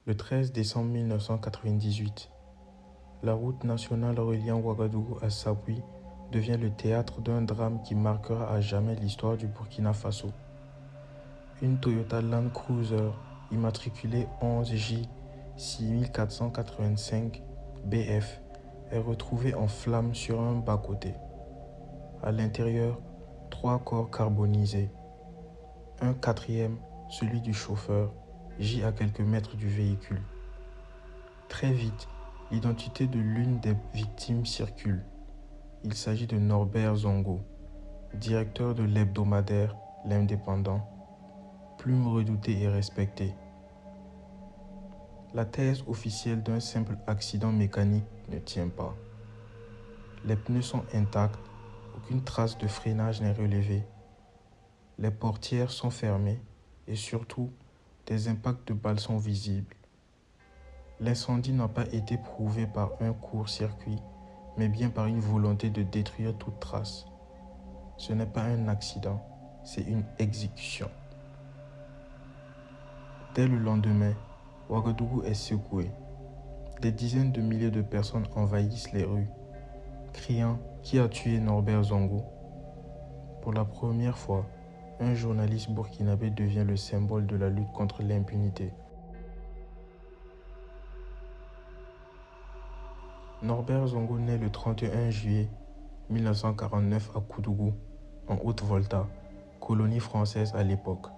Le 13 décembre 1998, la route nationale reliant Ouagadougou à Sabwi devient le théâtre d'un drame qui marquera à jamais l'histoire du Burkina Faso. Une Toyota Land Cruiser immatriculée 11J 6485 BF est retrouvée en flammes sur un bas-côté. À l'intérieur, 3 corps carbonisés. Un quatrième, celui du chauffeur, gît à quelques mètres du véhicule. Très vite, l'identité de l'une des victimes circule. Il s'agit de Norbert Zongo, directeur de l'hebdomadaire L'Indépendant, plume redoutée et respectée. La thèse officielle d'un simple accident mécanique ne tient pas. Les pneus sont intacts, aucune trace de freinage n'est relevée. Les portières sont fermées et surtout, des impacts de balles sont visibles. L'incendie n'a pas été prouvé par un court-circuit, mais bien par une volonté de détruire toute trace. Ce n'est pas un accident, c'est une exécution. Dès le lendemain, Ouagadougou est secoué. Des dizaines de milliers de personnes envahissent les rues, criant « Qui a tué Norbert Zongo ?» Pour la première fois, un journaliste burkinabé devient le symbole de la lutte contre l'impunité. Norbert Zongo naît le 31 juillet 1949 à Koudougou, en Haute-Volta, colonie française à l'époque.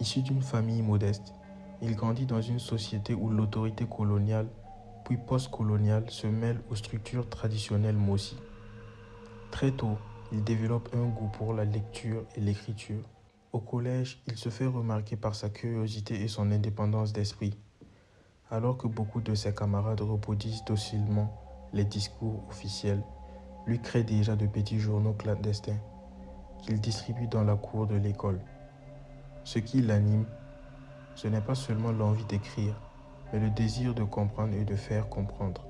Issu d'une famille modeste, il grandit dans une société où l'autorité coloniale puis post-coloniale se mêle aux structures traditionnelles Mossi. Très tôt, il développe un goût pour la lecture et l'écriture. Au collège, il se fait remarquer par sa curiosité et son indépendance d'esprit. Alors que beaucoup de ses camarades reproduisent docilement les discours officiels, lui crée déjà de petits journaux clandestins qu'il distribue dans la cour de l'école. Ce qui l'anime, ce n'est pas seulement l'envie d'écrire, mais le désir de comprendre et de faire comprendre.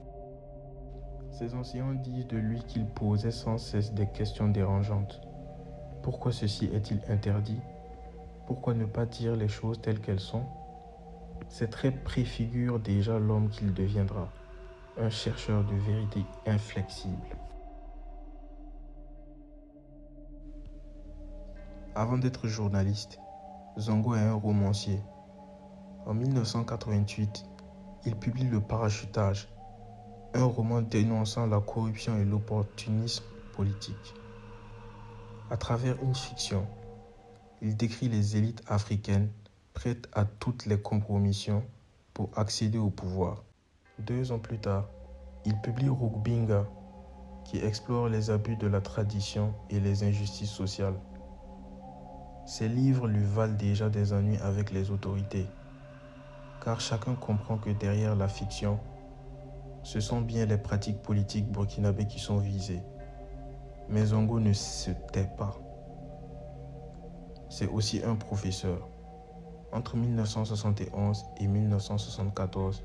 Ses enseignants disent de lui qu'il posait sans cesse des questions dérangeantes. Pourquoi ceci est-il interdit? Pourquoi ne pas dire les choses telles qu'elles sont? Ces traits préfigurent déjà l'homme qu'il deviendra, un chercheur de vérité inflexible. Avant d'être journaliste, Zongo est un romancier. En 1988, il publie Le Parachutage, un roman dénonçant la corruption et l'opportunisme politique. À travers une fiction, il décrit les élites africaines prêtes à toutes les compromissions pour accéder au pouvoir. 2 ans plus tard, il publie Rugbinga, qui explore les abus de la tradition et les injustices sociales. Ces livres lui valent déjà des ennuis avec les autorités, car chacun comprend que derrière la fiction, ce sont bien les pratiques politiques burkinabées qui sont visées. Mais Zongo ne se tait pas. C'est aussi un professeur. Entre 1971 et 1974,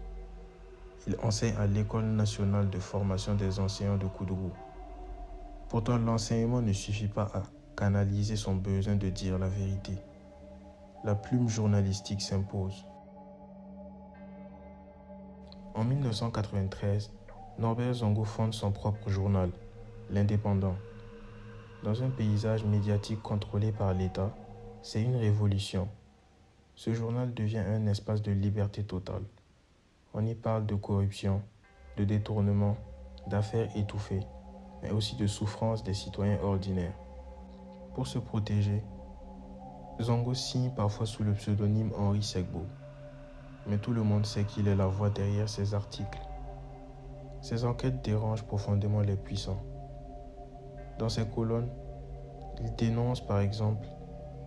il enseigne à l'École nationale de formation des enseignants de Koudougou. Pourtant, l'enseignement ne suffit pas à canaliser son besoin de dire la vérité. La plume journalistique s'impose. En 1993, Norbert Zongo fonde son propre journal, L'Indépendant. Dans un paysage médiatique contrôlé par l'État, c'est une révolution. Ce journal devient un espace de liberté totale. On y parle de corruption, de détournement, d'affaires étouffées, mais aussi de souffrances des citoyens ordinaires. Pour se protéger, Zongo signe parfois sous le pseudonyme Henri Segbo. Mais tout le monde sait qu'il est la voix derrière ces articles. Ces enquêtes dérangent profondément les puissants. Dans ses colonnes, il dénonce par exemple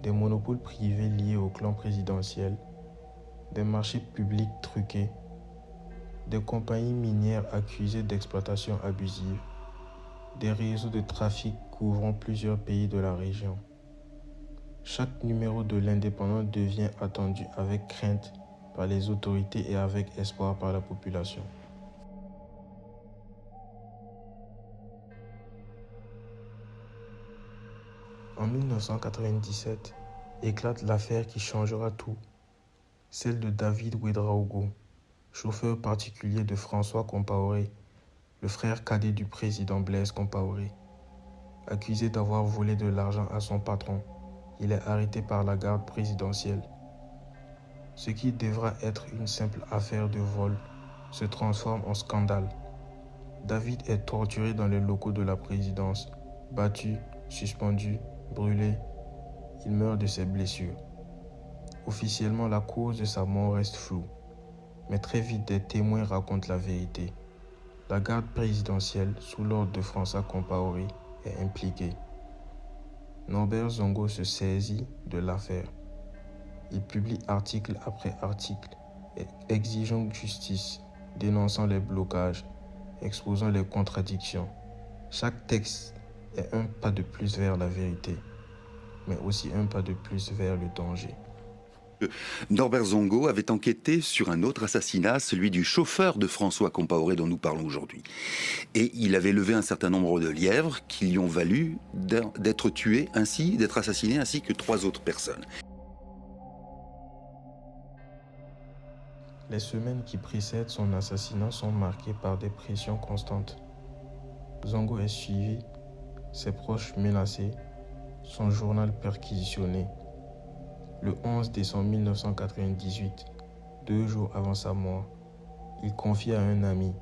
des monopoles privés liés au clan présidentiel, des marchés publics truqués, des compagnies minières accusées d'exploitation abusive, des réseaux de trafic couvrant plusieurs pays de la région. Chaque numéro de l'Indépendant devient attendu avec crainte par les autorités et avec espoir par la population. En 1997, éclate l'affaire qui changera tout, celle de David Ouédraogo, chauffeur particulier de François Compaoré, le frère cadet du président Blaise Compaoré. Accusé d'avoir volé de l'argent à son patron, il est arrêté par la garde présidentielle. Ce qui devra être une simple affaire de vol se transforme en scandale. David est torturé dans les locaux de la présidence, battu, suspendu, brûlé. Il meurt de ses blessures. Officiellement, la cause de sa mort reste floue, mais très vite des témoins racontent la vérité. La garde présidentielle, sous l'ordre de François Compaoré, est impliquée. Norbert Zongo se saisit de l'affaire. Il publie article après article, exigeant justice, dénonçant les blocages, exposant les contradictions. Chaque texte est un pas de plus vers la vérité, mais aussi un pas de plus vers le danger. Norbert Zongo avait enquêté sur un autre assassinat, celui du chauffeur de François Compaoré dont nous parlons aujourd'hui. Et il avait levé un certain nombre de lièvres qui lui ont valu d'être tué ainsi, d'être assassiné, ainsi que 3 autres personnes. Les semaines qui précèdent son assassinat sont marquées par des pressions constantes. Zongo est suivi, ses proches menacés, son journal perquisitionné. Le 11 décembre 1998, 2 jours avant sa mort, il confie à un ami: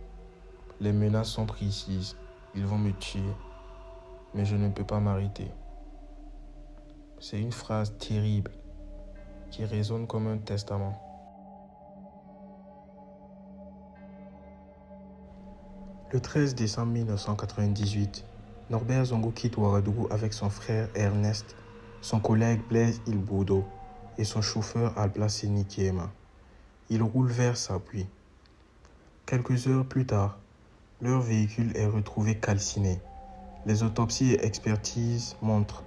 « Les menaces sont précises, ils vont me tuer, mais je ne peux pas m'arrêter. » C'est une phrase terrible qui résonne comme un testament. Le 13 décembre 1998, Norbert Zongo quitte Ouagadougou avec son frère Ernest, son collègue Blaise Ilboudo et son chauffeur Albla-Séni Kiema. Ils roulent vers Sapuy. Quelques heures plus tard, leur véhicule est retrouvé calciné. Les autopsies et expertises montrent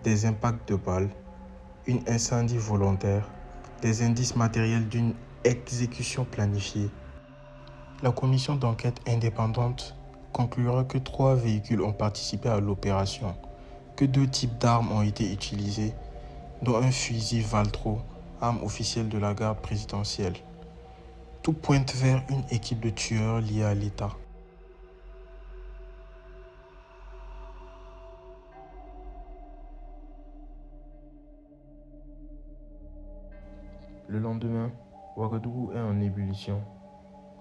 des impacts de balles, un incendie volontaire, des indices matériels d'une exécution planifiée. La commission d'enquête indépendante conclura que 3 véhicules ont participé à l'opération, que 2 types d'armes ont été utilisés, dont un fusil Valtro, arme officielle de la garde présidentielle. Tout pointe vers une équipe de tueurs liés à l'État. Le lendemain, Ouagadougou est en ébullition.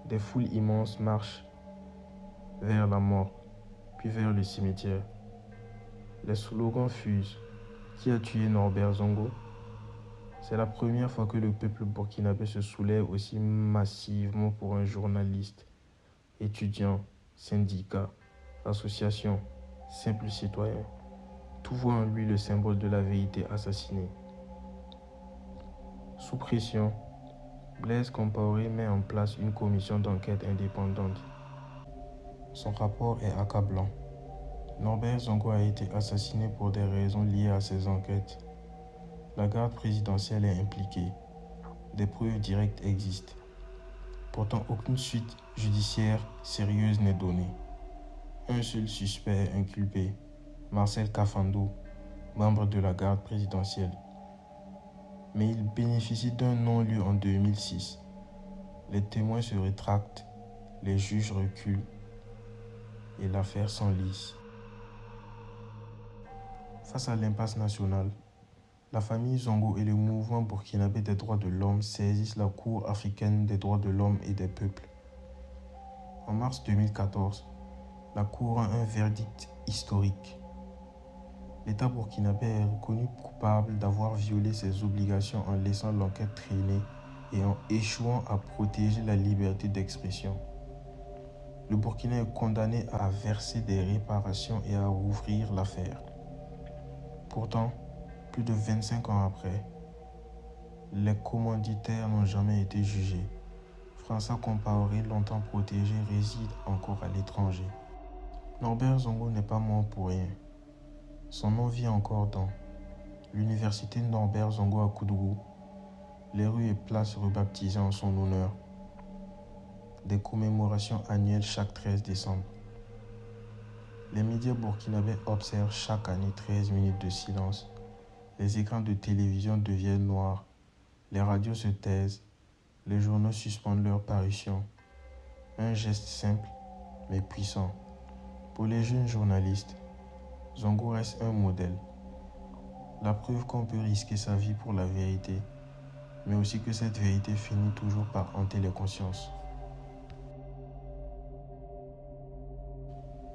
Des foules immenses marchent vers la mort, puis vers le cimetière. Les slogans fusent. Qui a tué Norbert Zongo? C'est la première fois que le peuple burkinabé se soulève aussi massivement pour un journaliste, étudiant, syndicat, association, simple citoyen. Tout voit en lui le symbole de la vérité assassinée. Sous pression, Blaise Compaoré met en place une commission d'enquête indépendante. Son rapport est accablant. Norbert Zongo a été assassiné pour des raisons liées à ses enquêtes. La garde présidentielle est impliquée. Des preuves directes existent. Pourtant, aucune suite judiciaire sérieuse n'est donnée. Un seul suspect est inculpé, Marcel Kafando, membre de la garde présidentielle. Mais il bénéficie d'un non-lieu en 2006. Les témoins se rétractent, les juges reculent et l'affaire s'enlise. Face à l'impasse nationale, la famille Zongo et le mouvement burkinabé des droits de l'homme saisissent la Cour africaine des droits de l'homme et des peuples. En mars 2014, la Cour rend un verdict historique. L'État burkinabé est reconnu coupable d'avoir violé ses obligations en laissant l'enquête traîner et en échouant à protéger la liberté d'expression. Le Burkina est condamné à verser des réparations et à rouvrir l'affaire. Pourtant, plus de 25 ans après, les commanditaires n'ont jamais été jugés. François Compaoré, longtemps protégé, réside encore à l'étranger. Norbert Zongo n'est pas mort pour rien. Son nom vit encore dans l'université Norbert Zongo à Koudougou, les rues et places rebaptisées en son honneur, des commémorations annuelles chaque 13 décembre. Les médias burkinabés observent chaque année 13 minutes de silence. Les écrans de télévision deviennent noirs, les radios se taisent, les journaux suspendent leur parution. Un geste simple mais puissant. Pour les jeunes journalistes, Zongo reste un modèle. La preuve qu'on peut risquer sa vie pour la vérité, mais aussi que cette vérité finit toujours par hanter les consciences.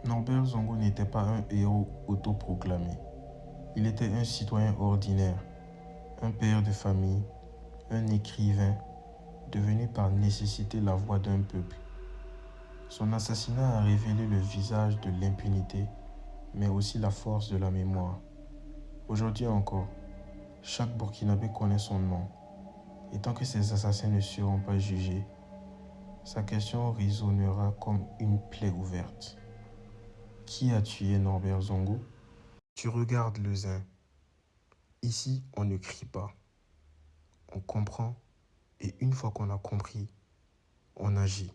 Norbert Zongo n'était pas un héros autoproclamé. Il était un citoyen ordinaire, un père de famille, un écrivain, devenu par nécessité la voix d'un peuple. Son assassinat a révélé le visage de l'impunité, mais aussi la force de la mémoire. Aujourd'hui encore, chaque Burkinabé connaît son nom, et tant que ces assassins ne seront pas jugés, sa question résonnera comme une plaie ouverte. Qui a tué Norbert Zongo? Tu regardes le Zin. Ici, on ne crie pas. On comprend, et une fois qu'on a compris, on agit.